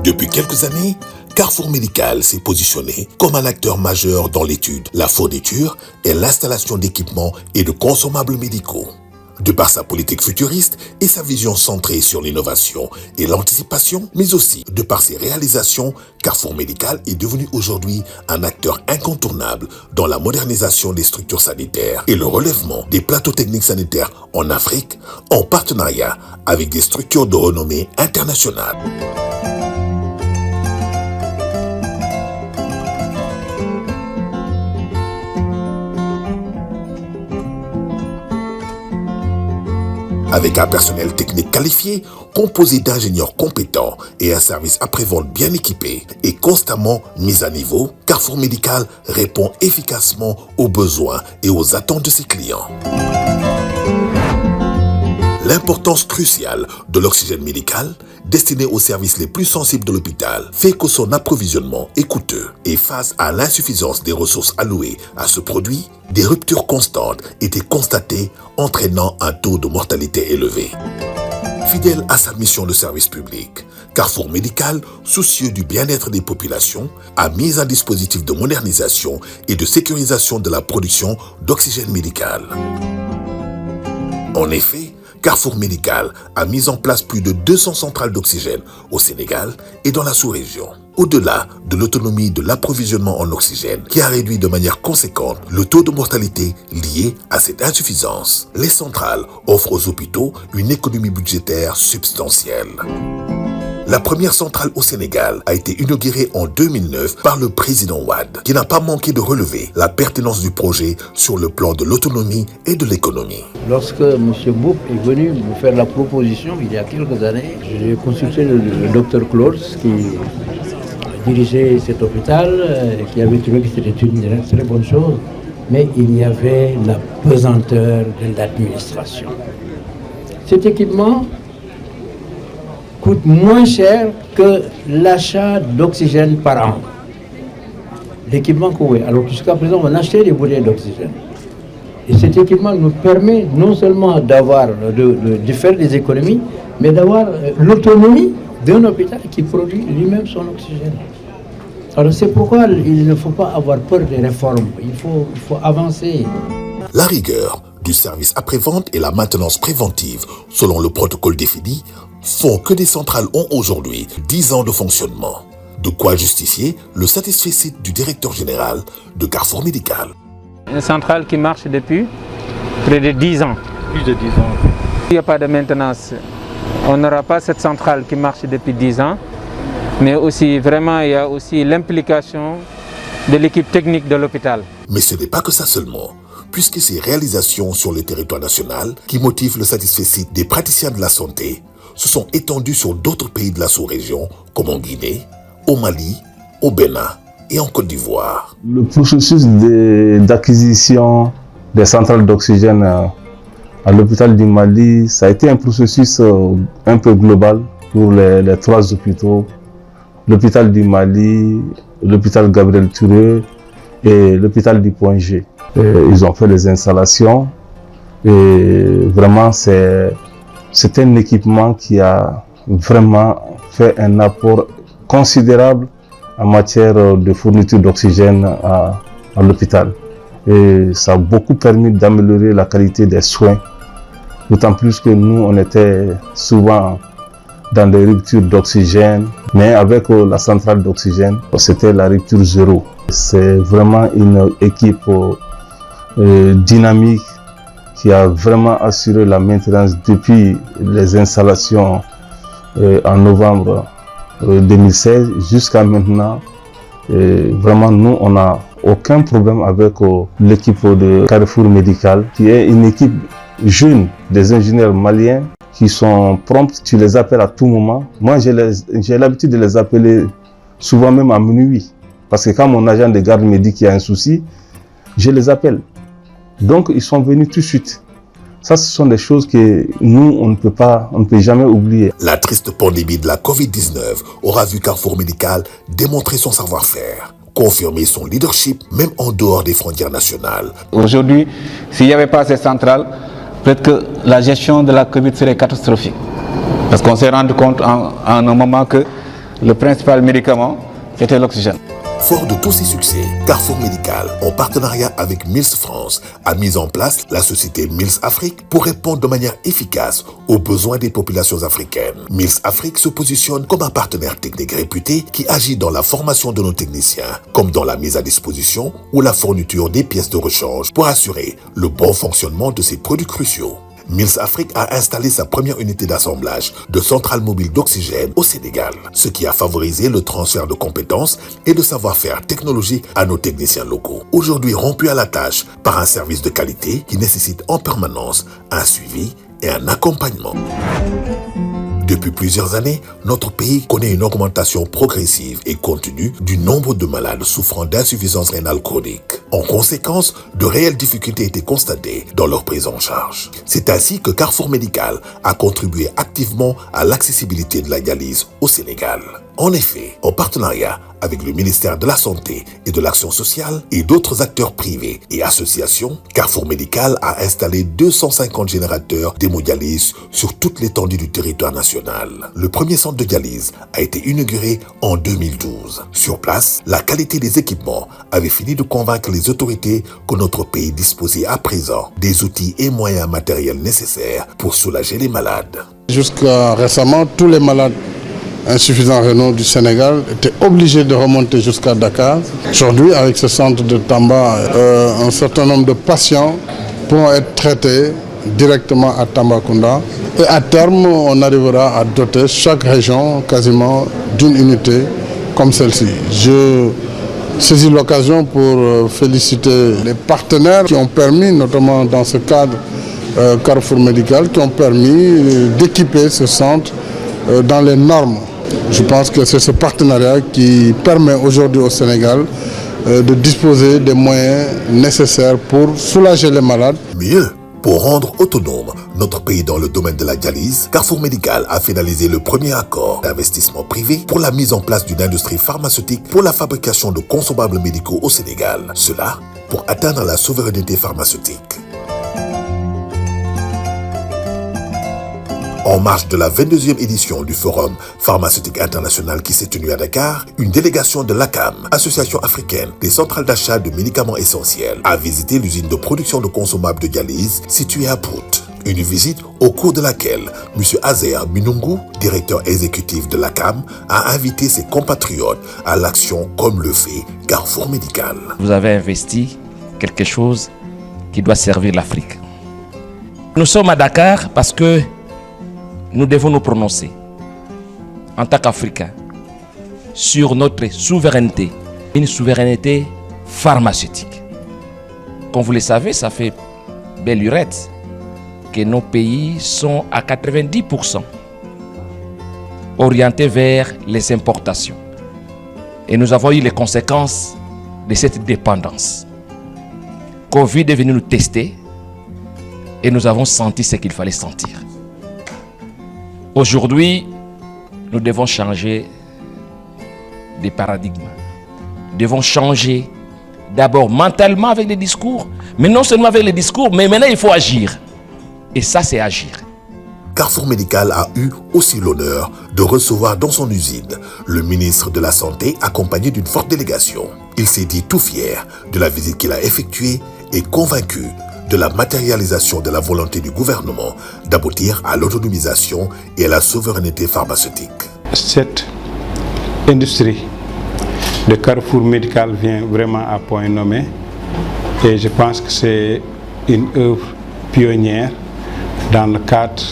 Depuis quelques années, Carrefour Médical s'est positionné comme un acteur majeur dans l'étude, la fourniture et l'installation d'équipements et de consommables médicaux. De par sa politique futuriste et sa vision centrée sur l'innovation et l'anticipation, mais aussi de par ses réalisations, Carrefour Médical est devenu aujourd'hui un acteur incontournable dans la modernisation des structures sanitaires et le relèvement des plateaux techniques sanitaires en Afrique, en partenariat avec des structures de renommée internationale. Avec un personnel technique qualifié, composé d'ingénieurs compétents et un service après-vente bien équipé et constamment mis à niveau, Carrefour Médical répond efficacement aux besoins et aux attentes de ses clients. L'importance cruciale de l'oxygène médical, destiné aux services les plus sensibles de l'hôpital, fait que son approvisionnement est coûteux. Et face à l'insuffisance des ressources allouées à ce produit, des ruptures constantes étaient constatées, entraînant un taux de mortalité élevé. Fidèle à sa mission de service public, Carrefour Médical, soucieux du bien-être des populations, a mis un dispositif de modernisation et de sécurisation de la production d'oxygène médical. En effet, Carrefour Médical a mis en place plus de 200 centrales d'oxygène au Sénégal et dans la sous-région. Au-delà de l'autonomie de l'approvisionnement en oxygène qui a réduit de manière conséquente le taux de mortalité lié à cette insuffisance, les centrales offrent aux hôpitaux une économie budgétaire substantielle. La première centrale au Sénégal a été inaugurée en 2009 par le président Wade, qui n'a pas manqué de relever la pertinence du projet sur le plan de l'autonomie et de l'économie. Lorsque M. Boub est venu me faire la proposition il y a quelques années, j'ai consulté le docteur Claude qui dirigeait cet hôpital, qui avait trouvé que c'était une très bonne chose, mais il y avait la pesanteur de l'administration. Cet équipement coûte moins cher que l'achat d'oxygène par an. L'équipement qu'on a. Alors jusqu'à présent, on achetait des bouteilles d'oxygène. Et cet équipement nous permet non seulement de faire des économies, mais d'avoir l'autonomie d'un hôpital qui produit lui-même son oxygène. Alors c'est pourquoi il ne faut pas avoir peur des réformes. Il faut avancer. La rigueur du service après-vente et la maintenance préventive, selon le protocole défini, font que des centrales ont aujourd'hui 10 ans de fonctionnement. De quoi justifier le satisfecit du directeur général de Carrefour Médical. Une centrale qui marche depuis près de 10 ans. Plus de 10 ans. Il n'y a pas de maintenance. On n'aura pas cette centrale qui marche depuis 10 ans. Mais aussi, vraiment, il y a aussi l'implication de l'équipe technique de l'hôpital. Mais ce n'est pas que ça seulement, puisque ces réalisations sur le territoire national qui motivent le satisfecit des praticiens de la santé se sont étendues sur d'autres pays de la sous-région, comme en Guinée, au Mali, au Bénin et en Côte d'Ivoire. Le processus d'acquisition des centrales d'oxygène à l'hôpital du Mali, ça a été un processus un peu global pour les 3 hôpitaux, l'hôpital du Mali, l'hôpital Gabriel Touré et l'hôpital du Point G. Ils ont fait les installations et vraiment c'est un équipement qui a vraiment fait un apport considérable en matière de fourniture d'oxygène à l'hôpital. Et ça a beaucoup permis d'améliorer la qualité des soins, d'autant plus que nous, on était souvent dans des ruptures d'oxygène, mais avec la centrale d'oxygène, c'était la rupture zéro. C'est vraiment une équipe dynamique qui a vraiment assuré la maintenance depuis les installations en novembre 2016 jusqu'à maintenant. Et vraiment, nous, on n'a aucun problème avec l'équipe de Carrefour Médical, qui est une équipe jeune des ingénieurs maliens qui sont prompts. Tu les appelles à tout moment. Moi, j'ai l'habitude de les appeler souvent même à minuit. Parce que quand mon agent de garde me dit qu'il y a un souci, je les appelle. Donc, ils sont venus tout de suite. Ça, ce sont des choses que nous, on ne peut jamais oublier. La triste pandémie de la Covid-19 aura vu Carrefour Médical démontrer son savoir-faire, confirmer son leadership, même en dehors des frontières nationales. Aujourd'hui, s'il n'y avait pas ces centrales, peut-être que la gestion de la Covid serait catastrophique. Parce qu'on s'est rendu compte en un moment que le principal médicament était l'oxygène. Fort de tous ces succès, Carrefour Médical, en partenariat avec Mills France, a mis en place la société Mills Afrique pour répondre de manière efficace aux besoins des populations africaines. Mills Afrique se positionne comme un partenaire technique réputé qui agit dans la formation de nos techniciens, comme dans la mise à disposition ou la fourniture des pièces de rechange pour assurer le bon fonctionnement de ces produits cruciaux. Mills Afrique a installé sa première unité d'assemblage de centrales mobiles d'oxygène au Sénégal, ce qui a favorisé le transfert de compétences et de savoir-faire technologique à nos techniciens locaux. Aujourd'hui rompus à la tâche par un service de qualité qui nécessite en permanence un suivi et un accompagnement. Depuis plusieurs années, notre pays connaît une augmentation progressive et continue du nombre de malades souffrant d'insuffisance rénale chronique. En conséquence, de réelles difficultés étaient constatées dans leur prise en charge. C'est ainsi que Carrefour Médical a contribué activement à l'accessibilité de la dialyse au Sénégal. En effet, en partenariat avec le ministère de la Santé et de l'Action sociale et d'autres acteurs privés et associations, Carrefour Médical a installé 250 générateurs d'hémodialyse sur toute l'étendue du territoire national. Le premier centre de dialyse a été inauguré en 2012. Sur place, la qualité des équipements avait fini de convaincre les autorités que notre pays disposait à présent des outils et moyens matériels nécessaires pour soulager les malades. Jusqu'à récemment, tous les malades insuffisants rénaux du Sénégal étaient obligés de remonter jusqu'à Dakar. Aujourd'hui, avec ce centre de Tamba, un certain nombre de patients pourront être traités directement à Tambacounda. Et à terme, on arrivera à doter chaque région quasiment d'une unité comme celle-ci. Je saisis l'occasion pour féliciter les partenaires qui ont permis, notamment dans ce cadre Carrefour Médical, qui ont permis d'équiper ce centre dans les normes. Je pense que c'est ce partenariat qui permet aujourd'hui au Sénégal de disposer des moyens nécessaires pour soulager les malades. Mieux, pour rendre autonome notre pays dans le domaine de la dialyse, Carrefour Médical a finalisé le premier accord d'investissement privé pour la mise en place d'une industrie pharmaceutique pour la fabrication de consommables médicaux au Sénégal. Cela pour atteindre la souveraineté pharmaceutique. En marge de la 22e édition du Forum pharmaceutique international qui s'est tenu à Dakar, une délégation de l'ACAM, Association africaine des centrales d'achat de médicaments essentiels, a visité l'usine de production de consommables de dialyse située à Pout. Une visite au cours de laquelle M. Azer Minungu, directeur exécutif de l'ACAM, a invité ses compatriotes à l'action comme le fait Carrefour Médical. Vous avez investi quelque chose qui doit servir l'Afrique. Nous sommes à Dakar parce que nous devons nous prononcer en tant qu'Africains sur notre souveraineté, une souveraineté pharmaceutique. Comme vous le savez, ça fait belle lurette que nos pays sont à 90% orientés vers les importations. Et nous avons eu les conséquences de cette dépendance. Covid est venu nous tester et nous avons senti ce qu'il fallait sentir. Aujourd'hui, nous devons changer de paradigme. Nous devons changer d'abord mentalement avec les discours, mais non seulement avec les discours, mais maintenant il faut agir. Et ça, c'est agir. Carrefour Médical a eu aussi l'honneur de recevoir dans son usine le ministre de la Santé accompagné d'une forte délégation. Il s'est dit tout fier de la visite qu'il a effectuée et convaincu de la matérialisation de la volonté du gouvernement d'aboutir à l'autonomisation et à la souveraineté pharmaceutique. Cette industrie de Carrefour Médical vient vraiment à point nommé et je pense que c'est une œuvre pionnière dans le cadre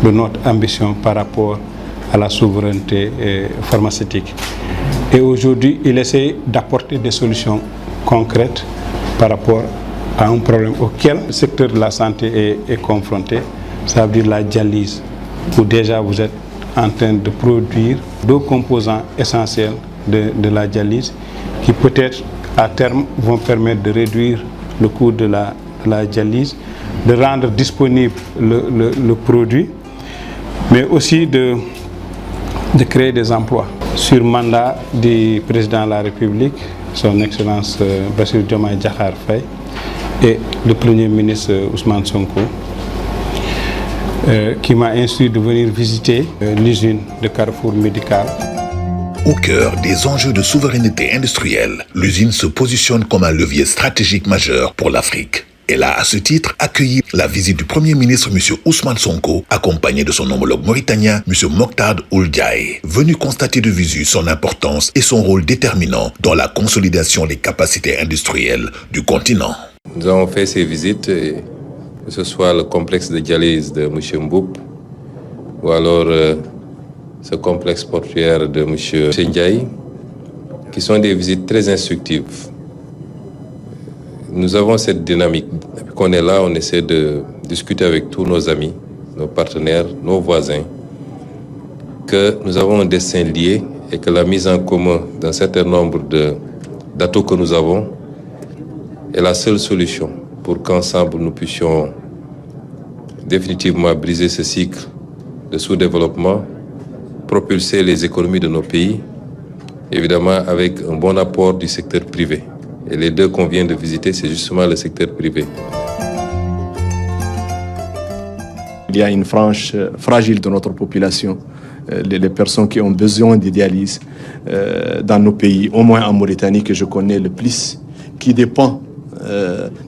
de notre ambition par rapport à la souveraineté pharmaceutique. Et aujourd'hui, il essaie d'apporter des solutions concrètes par rapport à un problème auquel le secteur de la santé est confronté, ça veut dire la dialyse, où déjà vous êtes en train de produire deux composants essentiels de la dialyse qui peut-être à terme vont permettre de réduire le coût de la dialyse, de rendre disponible le produit, mais aussi de créer des emplois. Sur mandat du président de la République, son Excellence Bassirou Diomaye Diakhar Faye, et le Premier ministre Ousmane Sonko, qui m'a instruit de venir visiter l'usine de Carrefour Médical. Au cœur des enjeux de souveraineté industrielle, l'usine se positionne comme un levier stratégique majeur pour l'Afrique. Elle a à ce titre accueilli la visite du Premier ministre M. Ousmane Sonko, accompagné de son homologue mauritanien M. Mokhtar Ould Diaye, venu constater de visu son importance et son rôle déterminant dans la consolidation des capacités industrielles du continent. Nous avons fait ces visites, que ce soit le complexe de dialyse de M. Mboup ou alors ce complexe portuaire de M. Ndiaye, qui sont des visites très instructives. Nous avons cette dynamique. Depuis qu'on est là, on essaie de discuter avec tous nos amis, nos partenaires, nos voisins, que nous avons un destin lié et que la mise en commun d'un certain nombre d'atouts que nous avons est la seule solution pour qu'ensemble nous puissions définitivement briser ce cycle de sous-développement, propulser les économies de nos pays, évidemment avec un bon apport du secteur privé. Et les deux qu'on vient de visiter, c'est justement le secteur privé. Il y a une frange fragile de notre population, les personnes qui ont besoin de dialyse dans nos pays, au moins en Mauritanie que je connais le plus, qui dépend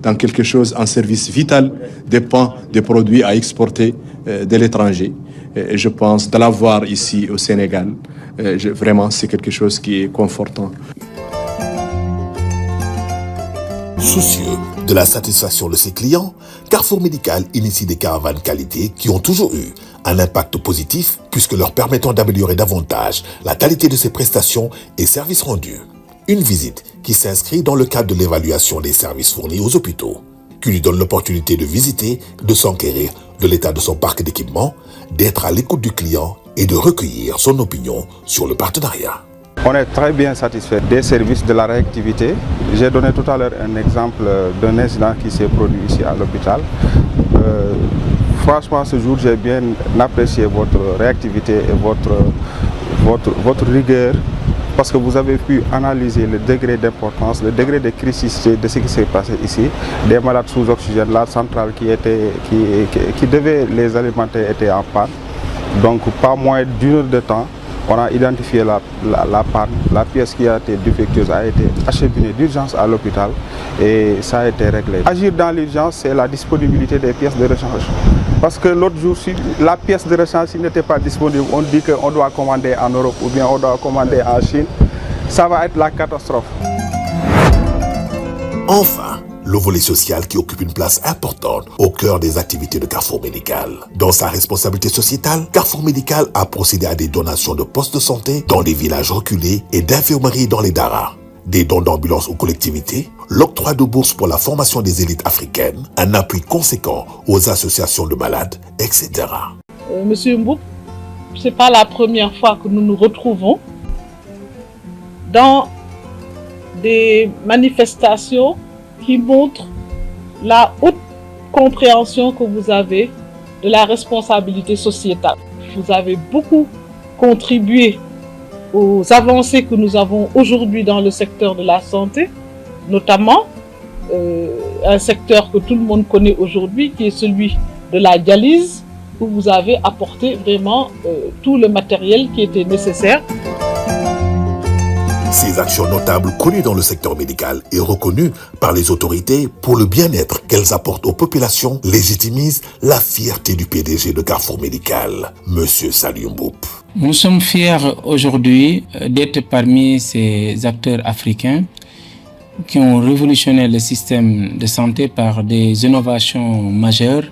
dans quelque chose, un service vital, dépend des produits à exporter de l'étranger. Et je pense de l'avoir ici au Sénégal, vraiment c'est quelque chose qui est confortant. Soucieux de la satisfaction de ses clients, Carrefour Médical initie des caravanes qualité qui ont toujours eu un impact positif puisque leur permettant d'améliorer davantage la qualité de ses prestations et services rendus. Une visite qui s'inscrit dans le cadre de l'évaluation des services fournis aux hôpitaux, qui lui donne l'opportunité de visiter, de s'enquérir de l'état de son parc d'équipement, d'être à l'écoute du client et de recueillir son opinion sur le partenariat. On est très bien satisfait des services de la réactivité. J'ai donné tout à l'heure un exemple d'un incident qui s'est produit ici à l'hôpital. Franchement, ce jour, j'ai bien apprécié votre réactivité et votre rigueur parce que vous avez pu analyser le degré d'importance, le degré de criticité de ce qui s'est passé ici. Des malades sous oxygène, la centrale qui devait les alimenter était en panne. Donc, pas moins d'une heure de temps, on a identifié la panne. La pièce qui a été défectueuse a été acheminée d'urgence à l'hôpital et ça a été réglé. Agir dans l'urgence, c'est la disponibilité des pièces de rechange. Parce que l'autre jour, si la pièce de rechange n'était pas disponible, on dit qu'on doit commander en Europe ou bien on doit commander en Chine. Ça va être la catastrophe. Enfin, le volet social qui occupe une place importante au cœur des activités de Carrefour Médical. Dans sa responsabilité sociétale, Carrefour Médical a procédé à des donations de postes de santé dans les villages reculés et d'infirmeries dans les daras, des dons d'ambulances aux collectivités, l'octroi de bourses pour la formation des élites africaines, un appui conséquent aux associations de malades, etc. Monsieur Mboup, ce n'est pas la première fois que nous nous retrouvons dans des manifestations qui montre la haute compréhension que vous avez de la responsabilité sociétale. Vous avez beaucoup contribué aux avancées que nous avons aujourd'hui dans le secteur de la santé, notamment un secteur que tout le monde connaît aujourd'hui, qui est celui de la dialyse, où vous avez apporté vraiment tout le matériel qui était nécessaire. Ces actions notables connues dans le secteur médical et reconnues par les autorités pour le bien-être qu'elles apportent aux populations légitimisent la fierté du PDG de Carrefour Médical, M. Saliou Mboup. Nous sommes fiers aujourd'hui d'être parmi ces acteurs africains qui ont révolutionné le système de santé par des innovations majeures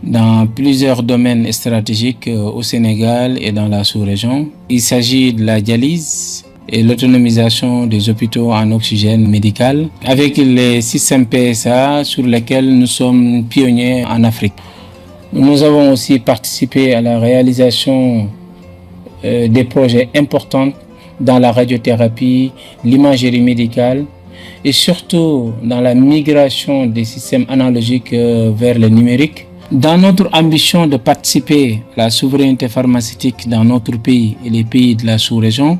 dans plusieurs domaines stratégiques au Sénégal et dans la sous-région. Il s'agit de la dialyse et l'autonomisation des hôpitaux en oxygène médical avec les systèmes PSA sur lesquels nous sommes pionniers en Afrique. Nous avons aussi participé à la réalisation des projets importants dans la radiothérapie, l'imagerie médicale et surtout dans la migration des systèmes analogiques vers le numérique. Dans notre ambition de participer à la souveraineté pharmaceutique dans notre pays et les pays de la sous-région,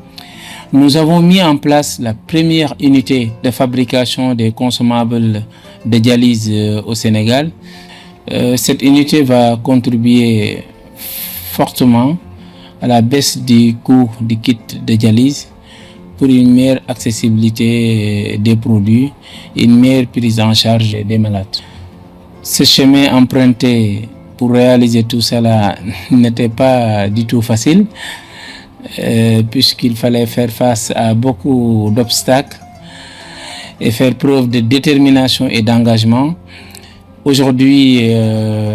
nous avons mis en place la première unité de fabrication des consommables de dialyse au Sénégal. Cette unité va contribuer fortement à la baisse du coût du kit de dialyse, pour une meilleure accessibilité des produits et une meilleure prise en charge des malades. Ce chemin emprunté pour réaliser tout cela n'était pas du tout facile, puisqu'il fallait faire face à beaucoup d'obstacles et faire preuve de détermination et d'engagement. Aujourd'hui,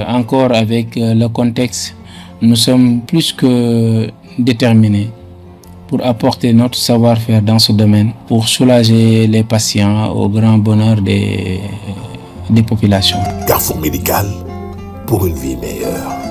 encore avec le contexte, nous sommes plus que déterminés pour apporter notre savoir-faire dans ce domaine, pour soulager les patients au grand bonheur des populations. Carrefour médical pour une vie meilleure.